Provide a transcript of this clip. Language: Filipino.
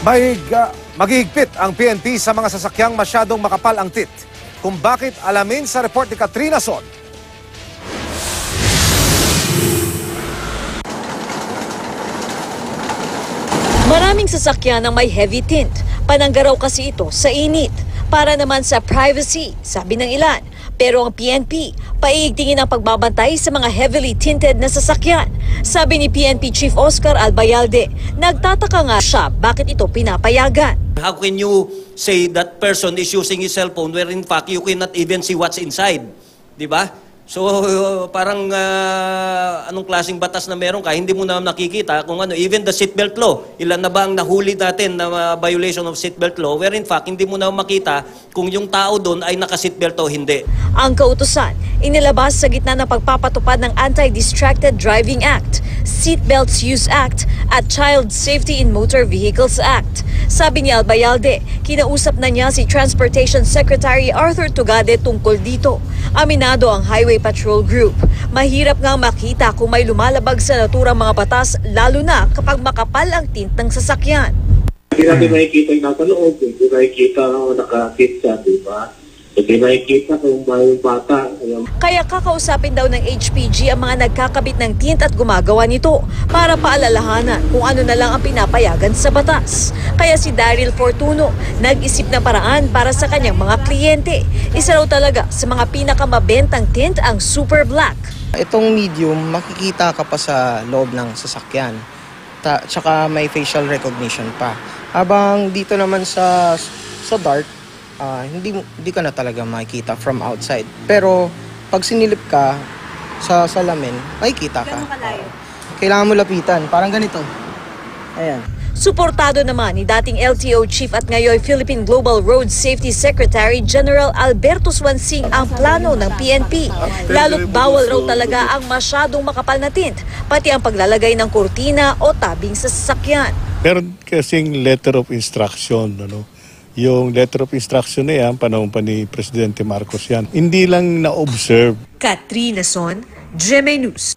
Maghihigpit ang PNP sa mga sasakyang masyadong makapal ang tint. Kung bakit, alamin sa report ni Katrina Son. Maraming sasakyan ang may heavy tint. Pananggaraw kasi ito sa init. Para naman sa privacy, sabi ng ilan. Pero ang PNP, paiigtingin ang pagbabantay sa mga heavily tinted na sasakyan. Sabi ni PNP Chief Oscar Albayalde, nagtataka nga siya bakit ito pinapayagan. How can you say that person is using his cell phone where in fact you cannot even see what's inside? Di ba? So parang anong klaseng batas na meron ka, hindi mo na nakikita kung ano, even the seatbelt law, ilan na ba ang nahuli natin na violation of seatbelt law where in fact hindi mo na makita kung yung tao doon ay naka-seatbelt o hindi. Ang kautusan, inilabas sa gitna ng pagpapatupad ng Anti-Distracted Driving Act, Seatbelts Use Act at Child Safety in Motor Vehicles Act. Sabi ni Albayalde, kinausap na niya si Transportation Secretary Arthur Tugade tungkol dito. Aminado ang Highway Patrol Group. Mahirap nga makita kung may lumalabag sa naturang mga batas, lalo na kapag makapal ang tint ng sasakyan. Hindi natin makikita yung nasa loob, hindi nakikita ang nakakit siya, di ba? Hindi nakikita kung may bata. Kaya kakausapin daw ng HPG ang mga nagkakabit ng tint at gumagawa nito para paalalahanan kung ano na lang ang pinapayagan sa batas. Kaya si Daryl Fortuno nag-isip na paraan para sa kanyang mga kliyente. Isa raw talaga sa mga pinakamabentang tint ang Super Black. Itong medium, makikita ka pa sa loob ng sasakyan. Tsaka may facial recognition pa. Habang dito naman sa dark, hindi ka na talaga makikita from outside. Pero pag sinilip ka sa salamin, makikita ka. Gano'ng kalayo? Kailangan mo lapitan, parang ganito. Ayan. Suportado naman ni dating LTO Chief at ngayon Philippine Global Road Safety Secretary General Alberto Swansing ang plano ng PNP. Lalo't bawal raw talaga ang masyadong makapal na tint, pati ang paglalagay ng kurtina o tabing sa sasakyan. Meron kasing letter of instruction, ano? Yung letter of instruction na yan, panahon pa ni Presidente Marcos yan. Hindi lang na-observe. Katrina Son, GMA News.